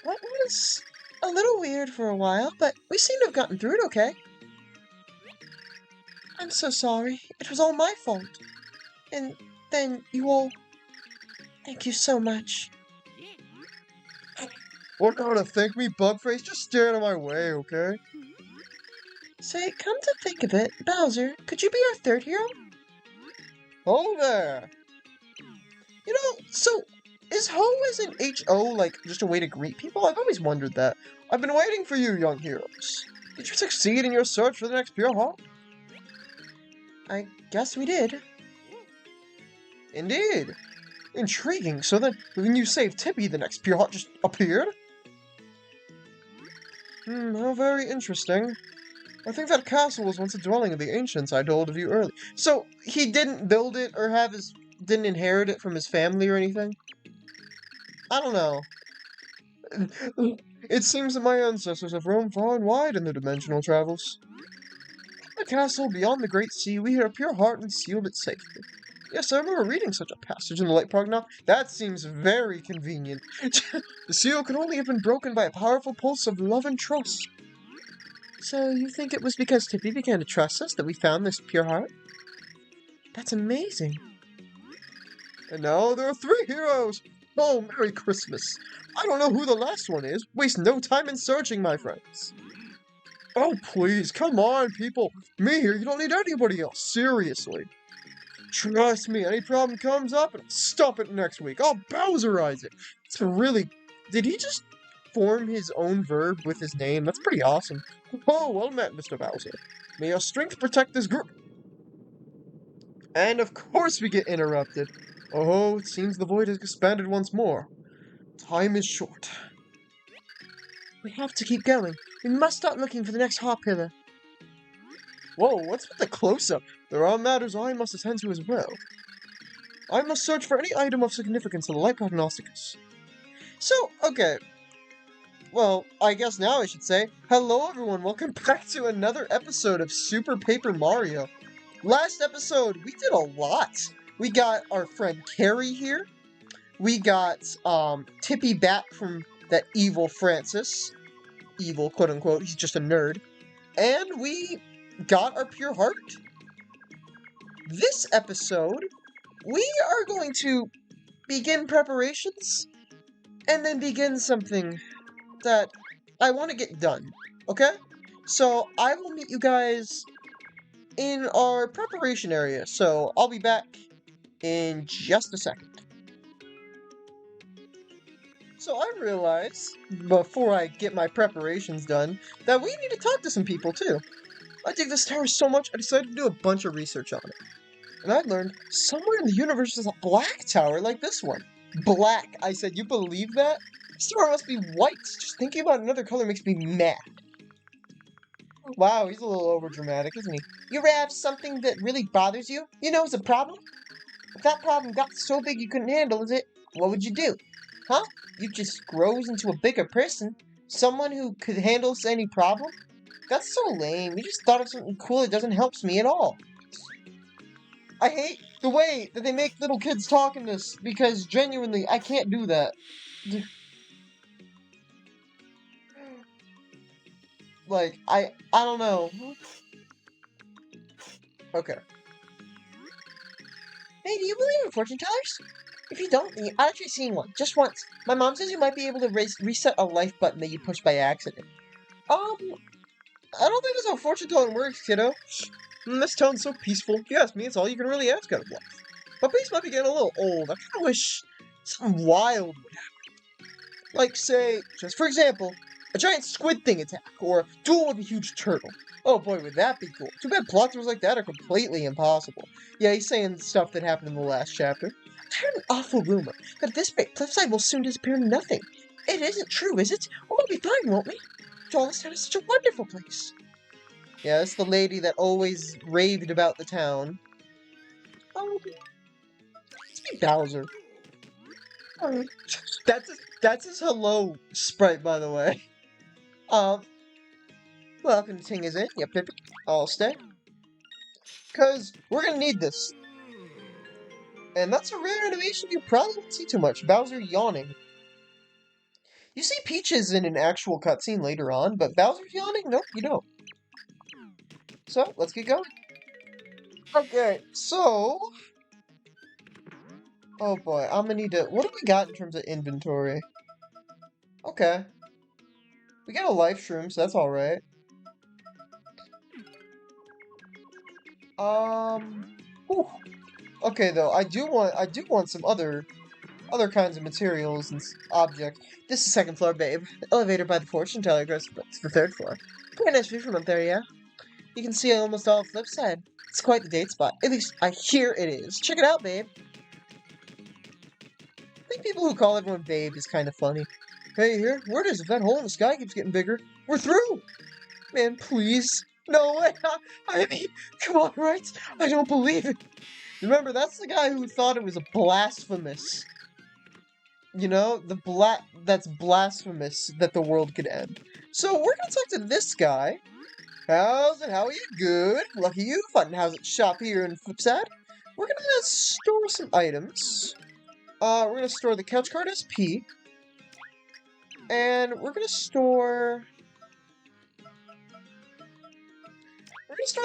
What was a little weird for a while, but we seem to have gotten through it okay. I'm so sorry. It was all my fault. And then you all... Thank you so much. What kind of thank me, Bugface? Just stay out of my way, okay? Say, come to think of it, Bowser, could you be our third hero? Oh there! You know, so is Ho as in H-O like just a way to greet people? I've always wondered that. I've been waiting for you, young heroes. Did you succeed in your search for the next pure heart? I guess we did. Indeed. Intriguing. So then, when you saved Tippy, the next pure heart just appeared? How very interesting. I think that castle was once a dwelling of the ancients I told of you earlier. So he didn't build it or didn't inherit it from his family or anything? I don't know. It seems that my ancestors have roamed far and wide in their dimensional travels. In the castle beyond the great sea, we hid a pure heart and sealed it safely. Yes, I remember reading such a passage in the Light Prognoth. That seems very convenient. The seal could only have been broken by a powerful pulse of love and trust. So you think it was because Tippy began to trust us that we found this pure heart? That's amazing. And now there are 3 heroes! Oh, Merry Christmas! I don't know who the last one is. Waste no time in searching, my friends. Oh, please, come on, people. Me here, you don't need anybody else. Seriously. Trust me, any problem comes up, and I'll stop it next week. I'll Bowserize it. It's really... Did he just form his own verb with his name? That's pretty awesome. Oh, well met, Mr. Bowser. May your strength protect this group. And of course we get interrupted. Oh, it seems the void has expanded once more. Time is short. We have to keep going. We must start looking for the next heart pillar. Whoa, what's with the close-up? There are matters I must attend to as well. I must search for any item of significance in the Light Prognosticus. So, okay. Well, I guess now I should say, hello everyone, welcome back to another episode of Super Paper Mario. Last episode, we did a lot. We got our friend Carrie here. We got, Tippy back from that evil Francis. Evil, quote-unquote, he's just a nerd. And we got our pure heart. This episode, we are going to begin preparations and then begin something that I want to get done, okay? So I will meet you guys in our preparation area, so I'll be back in just a second. So I realize, before I get my preparations done, that we need to talk to some people too. I dig this tower so much, I decided to do a bunch of research on it. And I learned somewhere in the universe is a black tower like this one. Black, I said, you believe that? This tower must be white. Just thinking about another color makes me mad. Wow, he's a little overdramatic, isn't he? You ever have something that really bothers you? You know, it's a problem? If that problem got so big you couldn't handle it, what would you do? Huh? You just grows into a bigger person? Someone who could handle any problem? That's so lame. You just thought of something cool that doesn't help me at all. I hate the way that they make little kids talk in this, because genuinely, I can't do that. Like, I don't know. Okay. Hey, do you believe in fortune tellers? If you don't, then you ought to try seeing one, just once. My mom says you might be able to reset a life button that you pushed by accident. I don't think that's how fortune telling works, kiddo. This town's so peaceful. If you ask me, it's all you can really ask out of life. But peace might be getting a little old. I kind of wish something wild would happen. Like, say, just for example, a giant squid thing attack, or a duel with a huge turtle. Oh boy, would that be cool. Too bad plot twists like that are completely impossible. Yeah, he's saying stuff that happened in the last chapter. I heard an awful rumor that at this rate, Flipside will soon disappear into nothing. It isn't true, is it? We'll be fine, won't we? Town is such a wonderful place. Yeah, that's the lady that always raved about the town. Oh, it's me, Bowser. Oh, that's his hello sprite, by the way. Welcome to Ting is it? Yep, yep, I'll stay. Cause we're gonna need this. And that's a rare animation you probably won't see too much. Bowser yawning. You see Peaches in an actual cutscene later on, but Bowser's yawning? Nope, you don't. So, let's get going. Okay, so... Oh boy, I'm gonna need to... What do we got in terms of inventory? Okay. We got a life shroom, so that's alright. Whew. Okay, though, I do want some other kinds of materials and objects. This is second floor, babe. Elevator by the fortune teller goes to the third floor. Pretty nice view from up there, yeah? You can see almost all of Flipside. It's quite the date spot. At least I hear it is. Check it out, babe. I think people who call everyone babe is kind of funny. Hey, here, word is if that hole in the sky keeps getting bigger, we're through! Man, please. No way! I mean, come on, right? I don't believe it. Remember, that's the guy who thought it was blasphemous. You know, that's blasphemous that the world could end. So we're gonna talk to this guy. How's it? How are you? Good. Lucky you. Fun how's it shop here in Flipside. We're gonna store some items. We're gonna store the couch card as P. And we're gonna store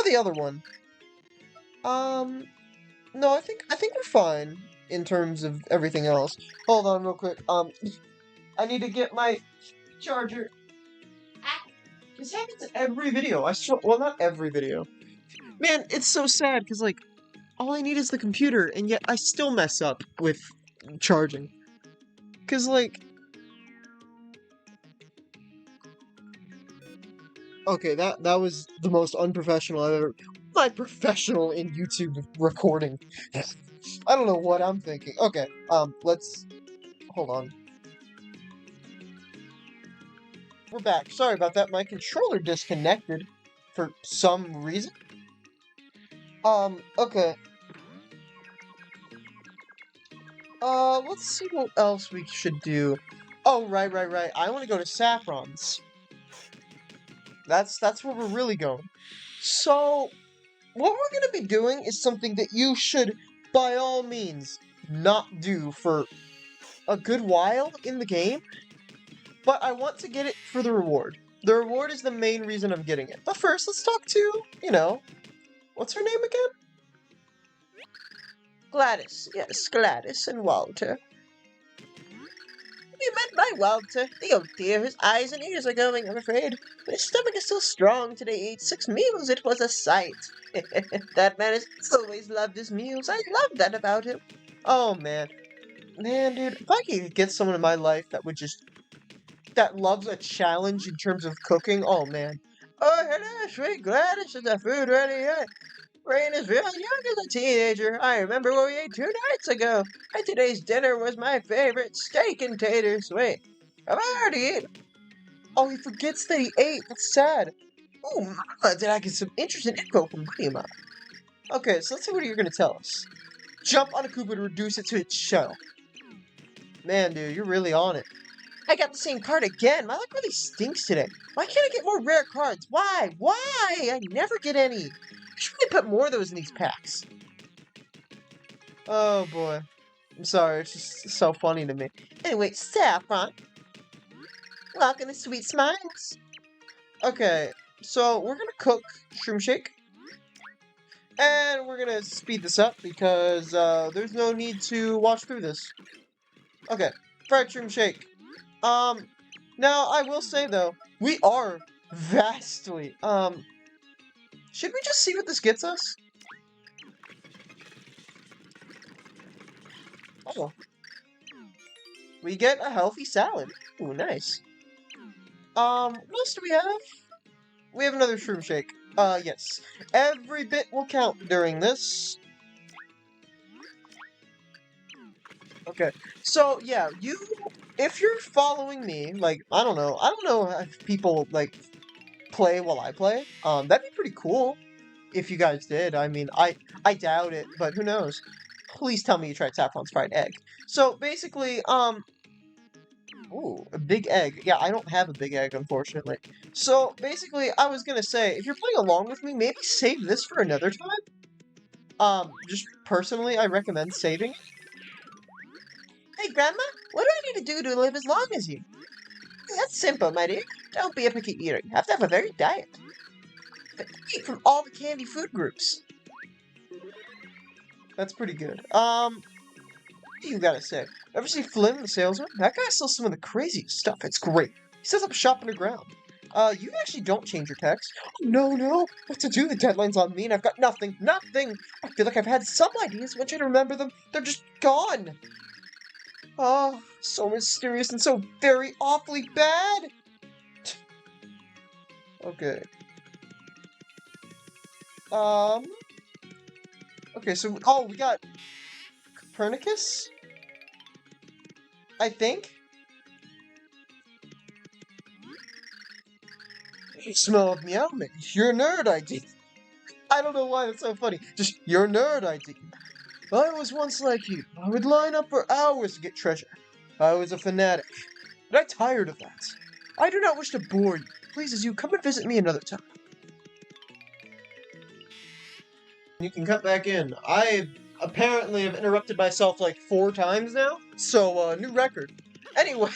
the other one. No, I think we're fine in terms of everything else. Hold on real quick. I need to get my charger. This happens every video. Well, not every video. Man, it's so sad because like all I need is the computer, and yet I still mess up with charging. Cause like, okay, that was the most unprofessional I've ever. Not professional in YouTube recording. I don't know what I'm thinking. Okay, let's hold on. We're back. Sorry about that. My controller disconnected for some reason. Okay. Let's see what else we should do. Oh, right. I want to go to Saffron's. That's where we're really going. So, what we're gonna be doing is something that you should, by all means, not do for a good while in the game. But I want to get it for the reward. The reward is the main reason I'm getting it. But first, let's talk to, what's her name again? Gladys. Yes, Gladys and Walter. You met my Walter. The old dear, his eyes and ears are going, I'm afraid. But his stomach is still strong today. He ate 6 meals. It was a sight. That man has always loved his meals. I love that about him. Oh, man. Man, dude, if I could get someone in my life that loves a challenge in terms of cooking, oh, man. Oh, hello, sweet Gladys. Is the food ready yet? Rain is real young as a teenager. I remember what we ate 2 nights ago. And today's dinner was my favorite, steak and taters. Wait, have I already eaten? Oh, he forgets that he ate. That's sad. Oh, Mama, did I get some interesting info from Grandma? Okay, so let's see what you're going to tell us. Jump on a Koopa to reduce it to its shell. Man, dude, you're really on it. I got the same card again. My luck really stinks today. Why can't I get more rare cards? Why? I never get any. You should really put more of those in these packs. Oh, boy. I'm sorry, it's just so funny to me. Anyway, Saffron. Welcome to Sweet Smiles. Okay, so we're gonna cook Shroom Shake. And we're gonna speed this up because there's no need to watch through this. Okay, fried Shroom Shake. Now I will say though, we are vastly, should we just see what this gets us? Oh. We get a healthy salad. Ooh, nice. What else do we have? We have another Shroom Shake. Yes. Every bit will count during this. Okay. So, yeah, if you're following me, like, I don't know if people, like, play while I play. That'd be pretty cool if you guys did. I mean, I doubt it, but who knows? Please tell me you tried Saffron's fried egg. So, basically, ooh, a big egg. Yeah, I don't have a big egg, unfortunately. So, basically, I was gonna say, if you're playing along with me, maybe save this for another time. Just personally, I recommend saving it. Hey, Grandma, what do I need to do to live as long as you? That's simple, my dear. Don't be a picky eater. You have to have a varied diet. Eat from all the candy food groups. That's pretty good. What do you gotta say? Ever see Flynn, the salesman? That guy sells some of the craziest stuff. It's great. He sets up shop underground. You actually don't change your text. Oh, no. What to do? The deadline's on me and I've got nothing. I feel like I've had some ideas. When I remember them, they're just gone. Oh, so mysterious and so very awfully bad. Okay. Okay, so, oh, we got Copernicus? I think? You smell of meowing. Your nerd ID. I don't know why that's so funny. Just your nerd ID. I was once like you. I would line up for hours to get treasure. I was a fanatic. But I'm tired of that. I do not wish to bore you. Please, as you come and visit me another time. You can cut back in. I apparently have interrupted myself like 4 times now. So, new record. Anyway,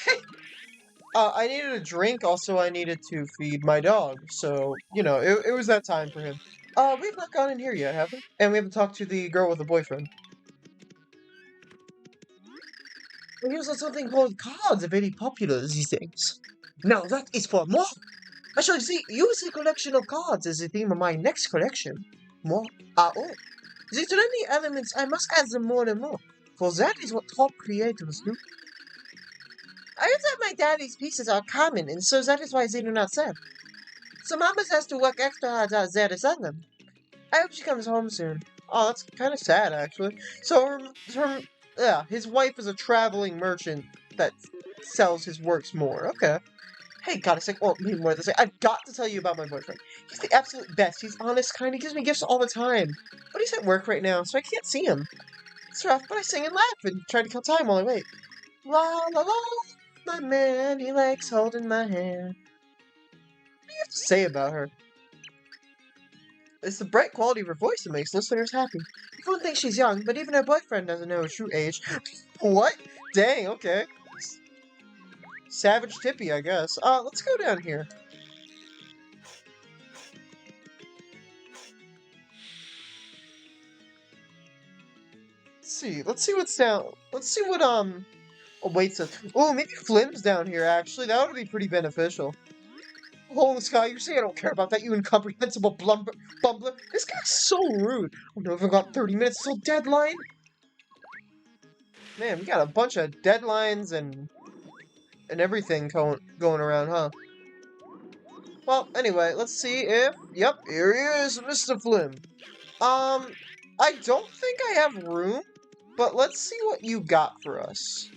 I needed a drink. Also, I needed to feed my dog. So, you know, it was that time for him. We've not gone in here yet, have we? And we haven't talked to the girl with a boyfriend. We use something called cards are very popular these days. Now that is for more. I shall use a collection of cards as the theme of my next collection. More are all. The trendy elements, I must add them more and more, for that is what top creators do. I heard that my daddy's pieces are common, and so that is why they do not sell. So Mama's has to work extra hard out there to sell them. I hope she comes home soon. Oh, that's kind of sad, actually. So, his wife is a traveling merchant that sells his works more. Okay. Hey, gotta say, well, maybe more than say, I've got to tell you about my boyfriend. He's the absolute best. He's honest, kind. He gives me gifts all the time. But he's at work right now, so I can't see him. It's rough, but I sing and laugh and try to kill time while I wait. La la la, my man, he likes holding my hand. What do you have to say about her? It's the bright quality of her voice that makes listeners happy. Everyone thinks she's young, but even her boyfriend doesn't know her true age. What? Dang, okay. Savage Tippy, I guess. Let's go down here. Let's see what's down. Let's see what, awaits us. Oh, maybe Flynn's down here, actually. That would be pretty beneficial. Hole in the sky, you say I don't care about that, you incomprehensible bumbler. This guy's so rude. Oh no, I've got 30 minutes till deadline. Man, we got a bunch of deadlines and everything going around, huh? Well, anyway, let's see if... Yep, here he is, Mr. Flynn. I don't think I have room, but let's see what you got for us.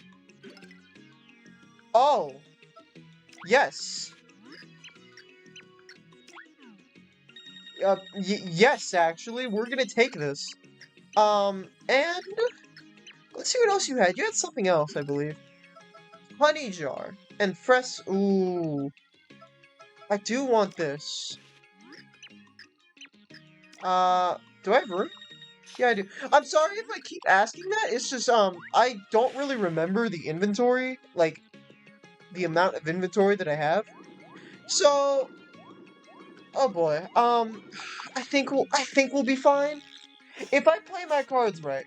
Oh. Yes. Yes, actually, we're gonna take this. And... Let's see what else you had. You had something else, I believe. Honey jar. And fresh... Ooh. I do want this. Do I have room? Yeah, I do. I'm sorry if I keep asking that. It's just, I don't really remember the inventory. Like, the amount of inventory that I have. So... Oh boy. I think we'll be fine. If I play my cards right.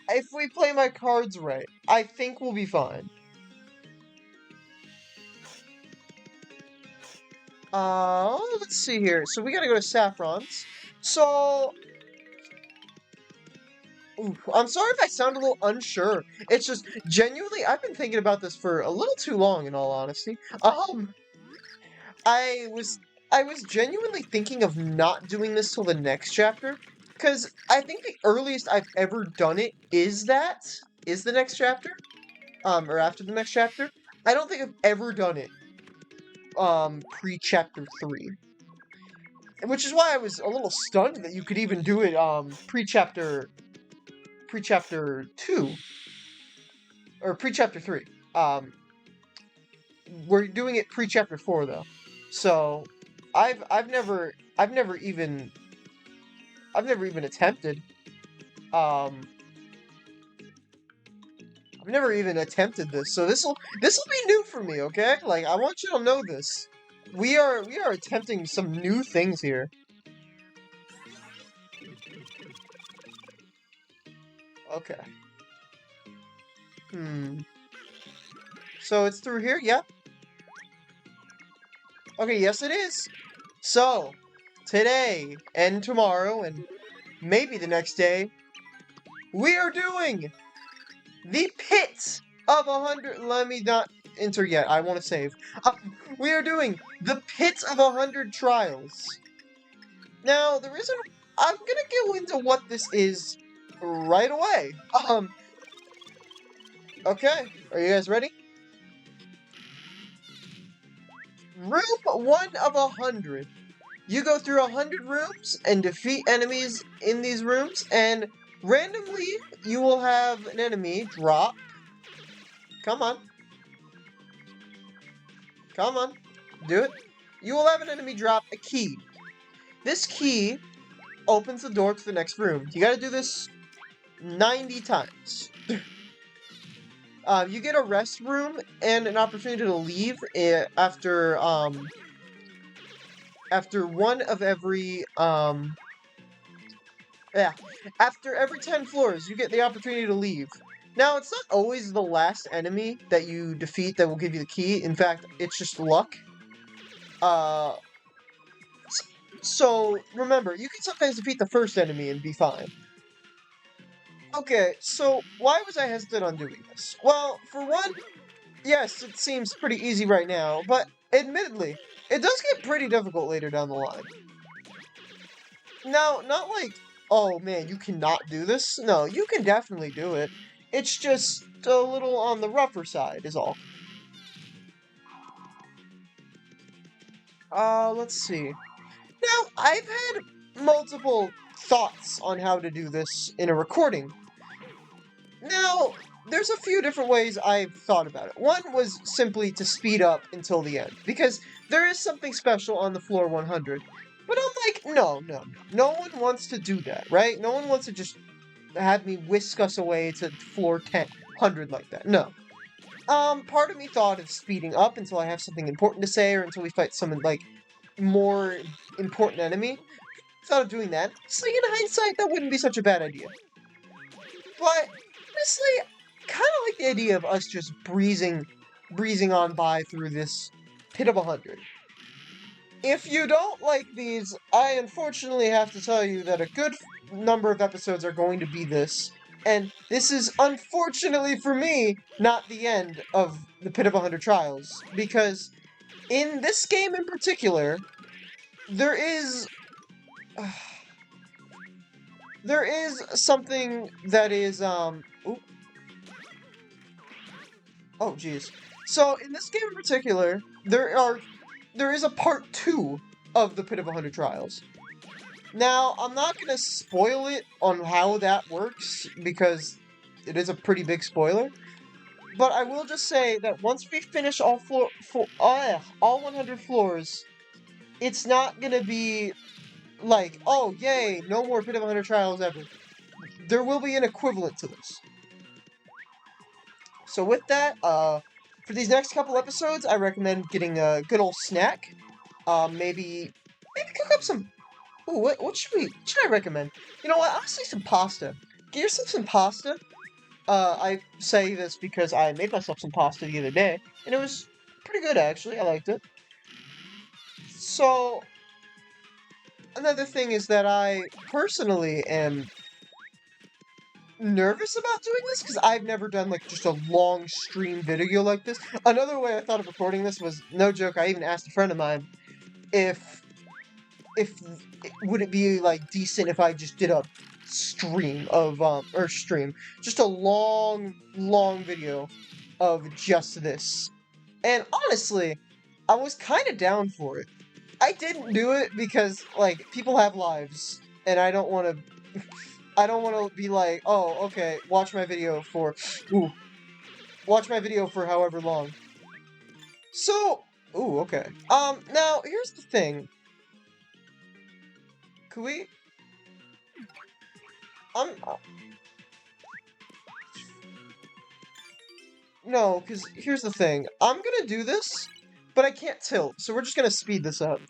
If we play my cards right, I think we'll be fine. Let's see here. So we gotta go to Saffron's. So... Ooh, I'm sorry if I sound a little unsure. It's just, genuinely, I've been thinking about this for a little too long, in all honesty. I was genuinely thinking of not doing this till the next chapter, because I think the earliest I've ever done it is the next chapter, or after the next chapter. I don't think I've ever done it, pre-chapter 3. Which is why I was a little stunned that you could even do it, pre-chapter 2. Or pre-chapter 3. We're doing it pre-chapter 4, though. So, I've never even attempted. I've never even attempted this, so this'll be new for me, okay? Like, I want you to know this. We are attempting some new things here. Okay. So it's through here? Yep. Okay, yes it is. So, today and tomorrow and maybe the next day, we are doing the Pit of 100. Let me not enter yet. I want to save. We are doing the Pit of 100 Trials. Now, the reason I'm gonna go into what this is right away. Okay, are you guys ready? Room 1 of 100. You go through 100 rooms and defeat enemies in these rooms, and randomly you will have an enemy drop. Come on. Come on. Do it. You will have an enemy drop a key. This key opens the door to the next room. You gotta do this 90 times. You get a rest room and an opportunity to leave after one of every yeah, after every 10 floors, you get the opportunity to leave. Now, it's not always the last enemy that you defeat that will give you the key. In fact, it's just luck. Uh, so remember, you can sometimes defeat the first enemy and be fine. Okay, so why was I hesitant on doing this? Well, for one, yes, it seems pretty easy right now, but admittedly, it does get pretty difficult later down the line. Now, not like, oh man, you cannot do this. No, you can definitely do it. It's just a little on the rougher side, is all. Let's see. Now, I've had multiple thoughts on how to do this in a recording. Now, there's a few different ways I've thought about it. One was simply to speed up until the end, because there is something special on the floor 100. But I'm like, no one wants to do that, right? No one wants to just have me whisk us away to floor 100 like that. No. Part of me thought of speeding up until I have something important to say, or until we fight someone, like, more important enemy. Thought of doing that. So in hindsight, that wouldn't be such a bad idea. But, honestly, kind of like the idea of us just breezing on by through this pit of 100. If you don't like these, I unfortunately have to tell you that a good number of episodes are going to be this. And this is, unfortunately for me, not the end of the Pit of 100 Trials. Because in this game in particular, there is... there is something that is, Ooh. Oh, jeez. So, in this game in particular, there is a part 2 of the Pit of 100 Trials. Now, I'm not gonna spoil it on how that works, because it is a pretty big spoiler. But I will just say that once we finish all 100 floors, it's not gonna be like, oh, yay, no more Pit of 100 Trials ever. There will be an equivalent to this. So with that, for these next couple episodes, I recommend getting a good old snack. Maybe cook up some... Ooh, what should I recommend? You know what, honestly, some pasta. Get yourself some pasta. I say this because I made myself some pasta the other day, and it was pretty good, actually. I liked it. So, another thing is that I personally am nervous about doing this, because I've never done, like, just a long stream video like this. Another way I thought of recording this was, no joke, I even asked a friend of mine if would it be, like, decent if I just did a stream of, just a long video of just this. And honestly, I was kind of down for it. I didn't do it because, like, people have lives, and I don't want to, I don't want to be like, oh, okay, watch my video for however long. So, okay. Now, here's the thing. Could we... No, because here's the thing. I'm gonna do this, but I can't tilt, so we're just gonna speed this up.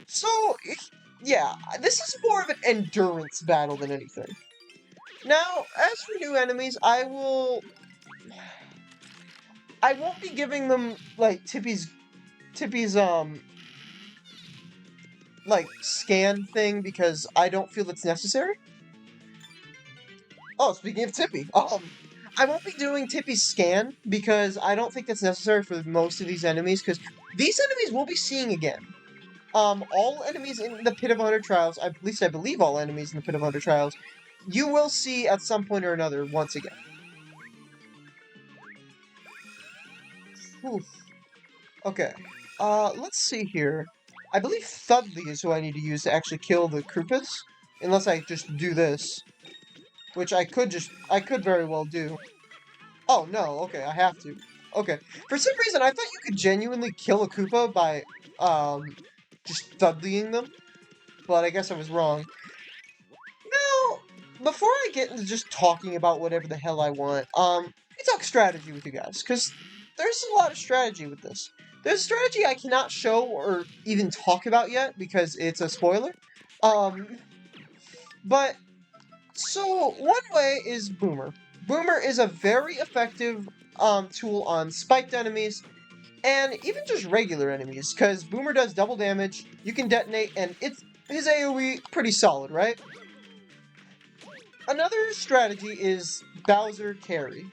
So, yeah, this is more of an endurance battle than anything. Now, as for new enemies, I won't be giving them, like, Tippy's, like, scan thing because I don't feel it's necessary. Oh, speaking of Tippy, I won't be doing Tippy's scan because I don't think that's necessary for most of these enemies, because these enemies we'll be seeing again. All enemies in the Pit of 100 Trials, at least I believe all enemies in the Pit of 100 Trials, you will see at some point or another once again. Oof. Okay, let's see here. I believe Thudley is who I need to use to actually kill the Koopas, unless I just do this, which I could very well do. Oh, no, okay, I have to. Okay. For some reason, I thought you could genuinely kill a Koopa by, just Thudleying them, but I guess I was wrong. Now, before I get into just talking about whatever the hell I want, let me talk strategy with you guys, because there's a lot of strategy with this. There's a strategy I cannot show or even talk about yet, because it's a spoiler. Um, but, so, one way is Boomer. Boomer is a very effective, tool on spiked enemies, and even just regular enemies, because Boomer does double damage, you can detonate, and his AoE pretty solid, right? Another strategy is Bowser carry.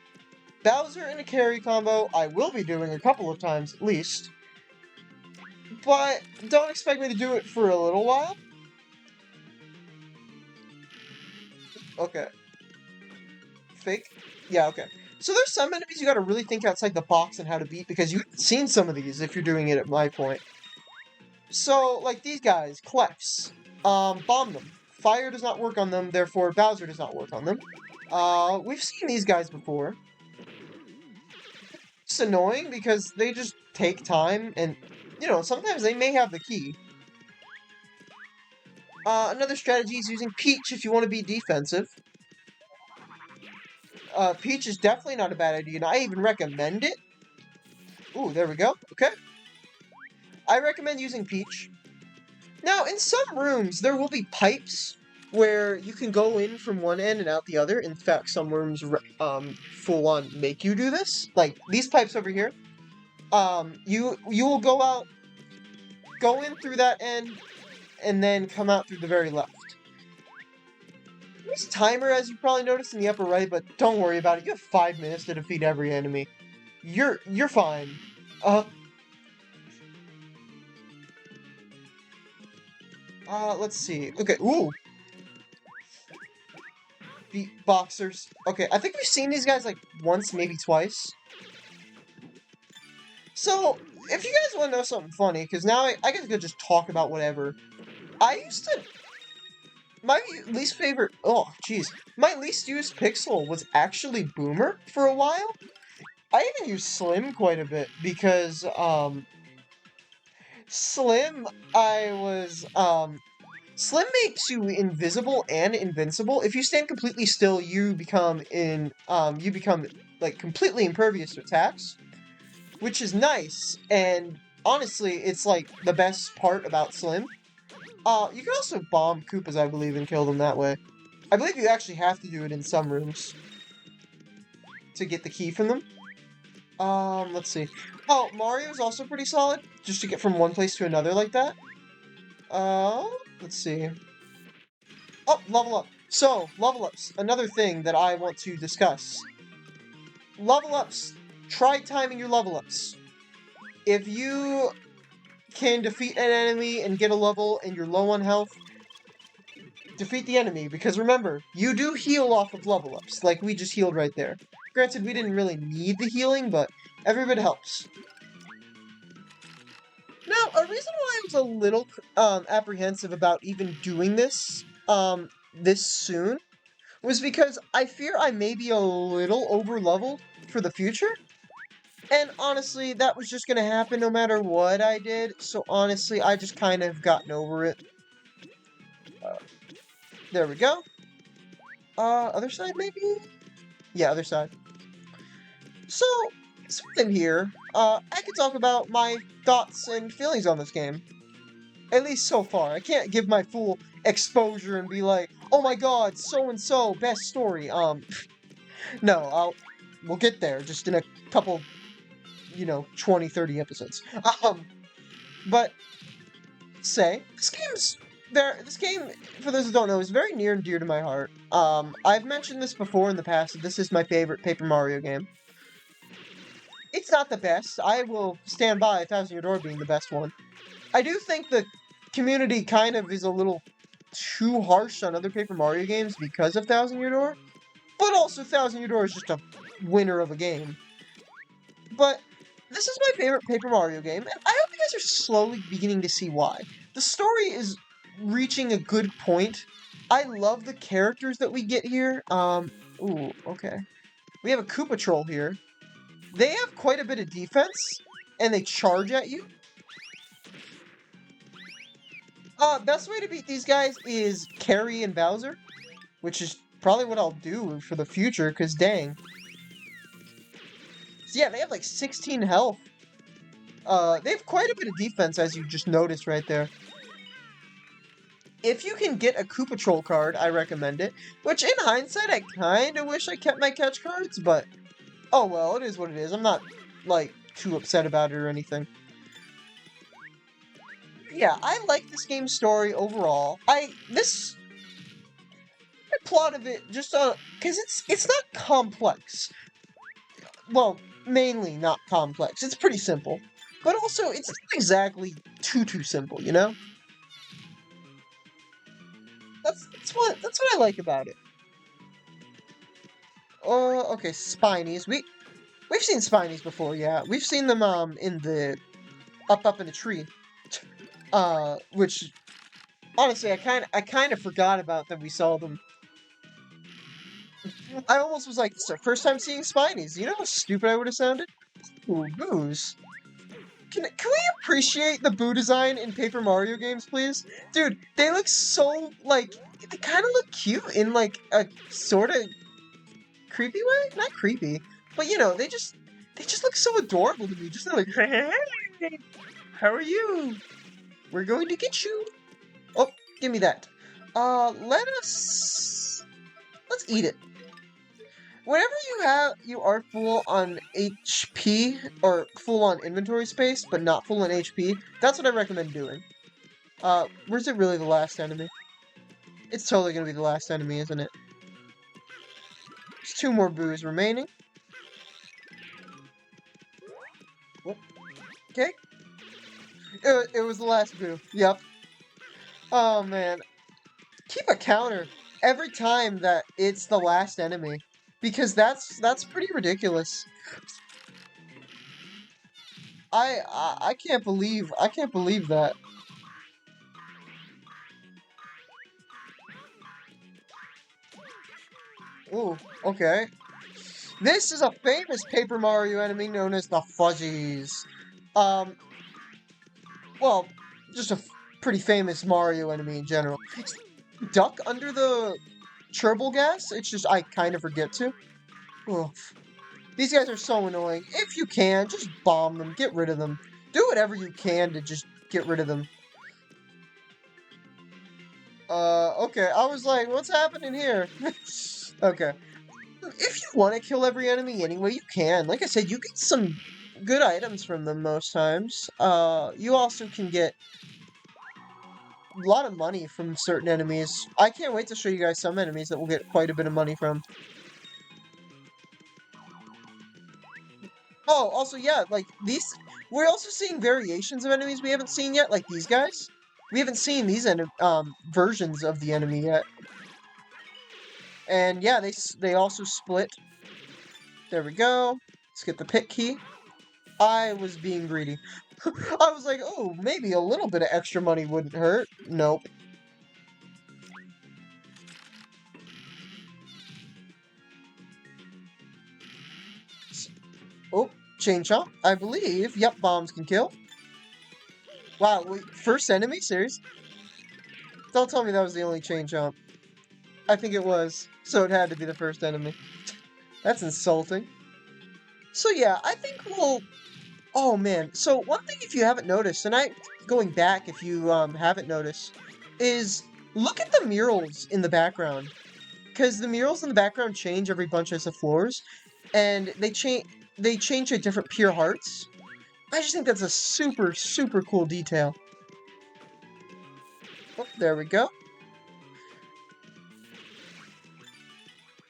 Bowser in a carry combo I will be doing a couple of times at least, but don't expect me to do it for a little while. Okay. Fake? Yeah, okay. So there's some enemies you gotta really think outside the box and how to beat, because you've seen some of these if you're doing it at my point. So, like these guys, Clefs, bomb them. Fire does not work on them, therefore Bowser does not work on them. We've seen these guys before. It's annoying because they just take time, and, you know, sometimes they may have the key. Another strategy is using Peach if you want to be defensive. Peach is definitely not a bad idea, and I even recommend it. Ooh, there we go. Okay. I recommend using Peach. Now, in some rooms, there will be pipes where you can go in from one end and out the other. In fact, some rooms, full on make you do this. Like, these pipes over here. You will go in through that end, and then come out through the very left. There's a timer, as you probably noticed, in the upper right, but don't worry about it. You have 5 minutes to defeat every enemy. You're fine. Let's see. Okay, ooh. Beatboxers. Okay, I think we've seen these guys like once, maybe twice. So, if you guys want to know something funny, because now I guess I could just talk about whatever. I used to... My least favorite... Oh, jeez. My least used pixel was actually Boomer for a while. I even used Slim quite a bit, because, Slim, Slim makes you invisible and invincible. If you stand completely still, you become, like, completely impervious to attacks, which is nice, and honestly, it's, like, the best part about Slim. You can also bomb Koopas, I believe, and kill them that way. I believe you actually have to do it in some rooms to get the key from them. Let's see. Oh, Mario's also pretty solid, just to get from one place to another like that. Let's see. Oh, level up. So, level ups. Another thing that I want to discuss. Level ups. Try timing your level ups. If you can defeat an enemy and get a level and you're low on health, defeat the enemy, because remember, you do heal off of level ups, like we just healed right there. Granted, we didn't really need the healing, but every bit helps. Now, a reason why I was a little apprehensive about even doing this this soon was because I fear I may be a little over-leveled for the future. And honestly, that was just gonna happen no matter what I did, so honestly, I just kind of gotten over it. There we go. Other side, maybe? Yeah, other side. So, in here, I can talk about my thoughts and feelings on this game. At least so far. I can't give my full exposure and be like, oh my god, so and so, best story. No, we'll get there just in a couple, 20, 30 episodes. But say this game, for those who don't know, is very near and dear to my heart. I've mentioned this before in the past. This is my favorite Paper Mario game. It's not the best. I will stand by 1,000 Year Door being the best one. I do think the community kind of is a little too harsh on other Paper Mario games because of 1,000 Year Door, but also 1,000 Year Door is just a winner of a game. But this is my favorite Paper Mario game, and I hope you guys are slowly beginning to see why. The story is reaching a good point. I love the characters that we get here. Ooh, okay. We have a Koopa Troll here. They have quite a bit of defense, and they charge at you. Best way to beat these guys is Carry and Bowser, which is probably what I'll do for the future, because dang. So yeah, they have like 16 health. They have quite a bit of defense, as you just noticed right there. If you can get a Koopa Troll card, I recommend it. Which, in hindsight, I kind of wish I kept my catch cards, but... oh well, it is what it is. I'm not, like, too upset about it or anything. Yeah, I like this game's story overall. The plot of it just because it's not complex. Well, mainly not complex. It's pretty simple, but also it's not exactly too simple. You know, that's what I like about it. Oh, okay, Spinies. We've seen Spinies before. Yeah, we've seen them in the up in the tree. Which honestly, I kind of forgot about that we saw them. I almost was like, this is our first time seeing Spinies. You know how stupid I would have sounded? Ooh, boos. Can we appreciate the boo design in Paper Mario games, please? Dude, they look so, like, they kind of look cute in, like, a sort of creepy way? Not creepy, but, you know, they just look so adorable to me. Just like, hey, how are you? We're going to get you. Oh, give me that. Let's eat it. Whenever you are full on HP, or full on inventory space, but not full on HP, that's what I recommend doing. Where's it really the last enemy? It's totally gonna be the last enemy, isn't it? There's 2 more boos remaining. Okay. It was the last boo. Yep. Oh, man. Keep a counter every time that it's the last enemy. Because that's pretty ridiculous. I can't believe that. Ooh, okay. This is a famous Paper Mario enemy known as the Fuzzies. Um, well, just a pretty famous Mario enemy in general. Duck under the Cherble gas? It's just, I kind of forget to. Oof. These guys are so annoying. If you can, just bomb them. Get rid of them. Do whatever you can to just get rid of them. Okay. I was like, what's happening here? Okay. If you want to kill every enemy anyway, you can. Like I said, you get some good items from them most times. You also can get a lot of money from certain enemies. I can't wait to show you guys some enemies that we'll get quite a bit of money from. Oh, also, yeah, like, we're also seeing variations of enemies we haven't seen yet, like these guys. We haven't seen these versions of the enemy yet. And yeah, they also split. There we go. Let's get the pit key. I was being greedy. I was like, oh, maybe a little bit of extra money wouldn't hurt. Nope. Oh, chain chomp. I believe. Yep, bombs can kill. Wow, wait, first enemy? Serious? Don't tell me that was the only chain chomp. I think it was. So it had to be the first enemy. That's insulting. So yeah, I think we'll... Oh man, so one thing if you haven't noticed, and going back if you haven't noticed, is look at the murals in the background. Because the murals in the background change every bunch of floors, and they change to different pure hearts. I just think that's a super, super cool detail. Oh, there we go.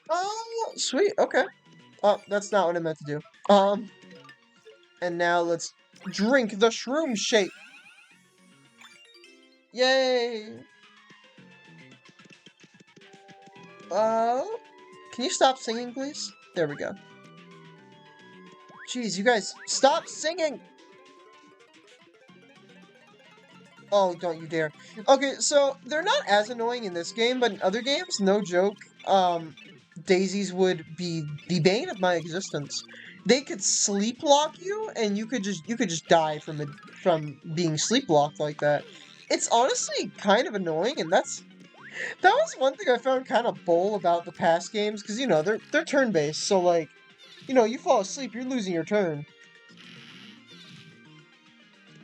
Oh, sweet, okay. Oh, that's not what I meant to do. And now let's drink the shroom shake. Yay! Uh, can you stop singing, please? There we go. Jeez, you guys, stop singing! Oh, don't you dare. Okay, so they're not as annoying in this game, but in other games, no joke, daisies would be the bane of my existence. They could sleep lock you, and you could just die from being sleep locked like that. It's honestly kind of annoying, and that was one thing I found kind of bull about the past games, because they're turn based, so like, you fall asleep, you're losing your turn.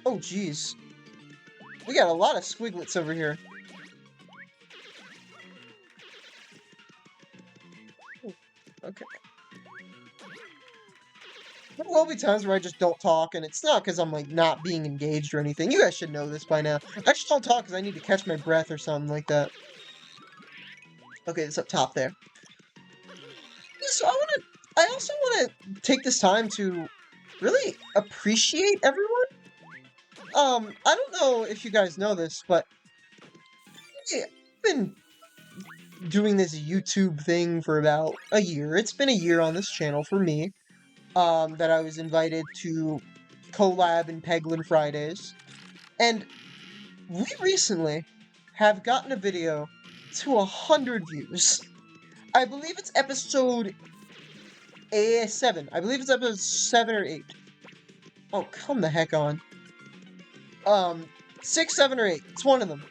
Oh jeez, we got a lot of squiglets over here. Okay. There will be times where I just don't talk, and it's not because I'm, like, not being engaged or anything. You guys should know this by now. I just don't talk because I need to catch my breath or something like that. Okay, it's up top there. Yeah, so I also wanna take this time to really appreciate everyone. I don't know if you guys know this, but yeah, I've been doing this YouTube thing for about a year. It's been a year on this channel for me, that I was invited to collab in Peglin Fridays. And we recently have gotten a video to 100 views. I believe it's episode 7. I believe it's episode 7 or 8. Oh, come the heck on. 6, 7, or 8. It's one of them.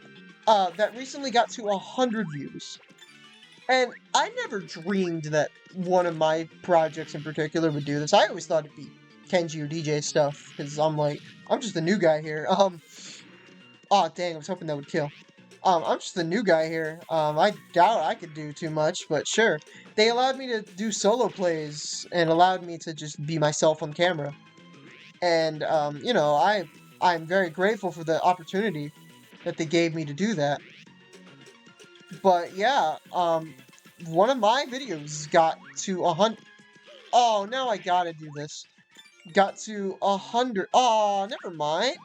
That recently got to 100 views. And I never dreamed that one of my projects in particular would do this. I always thought it'd be Kenji or DJ stuff, because I'm just a new guy here. Aw, dang, I was hoping that would kill. I'm just the new guy here. I doubt I could do too much, but sure. They allowed me to do solo plays and allowed me to just be myself on camera. And, I'm very grateful for the opportunity that they gave me to do that. But yeah, one of my videos got to 100. Oh, now I gotta do this. Got to 100. Oh, never mind.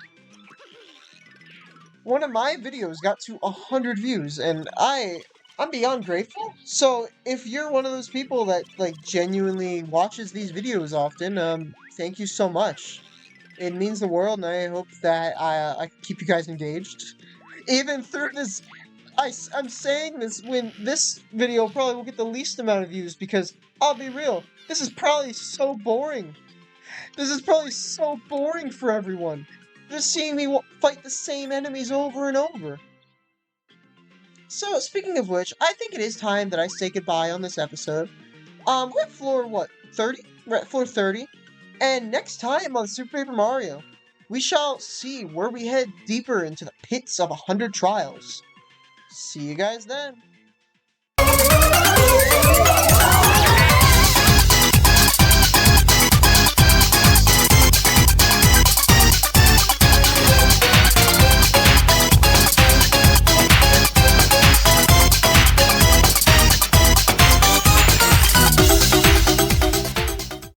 One of my videos got to 100 views, and I'm beyond grateful. So if you're one of those people that like genuinely watches these videos often, thank you so much. It means the world, and I hope that I keep you guys engaged. Even through this, I'm saying this when this video probably will get the least amount of views, because I'll be real, this is probably so boring. This is probably so boring for everyone. Just seeing me fight the same enemies over and over. So, speaking of which, I think it is time that I say goodbye on this episode. We're at floor, what, 30? We're at floor 30. And next time on Super Paper Mario, we shall see where we head deeper into the pits of 100 trials. See you guys then.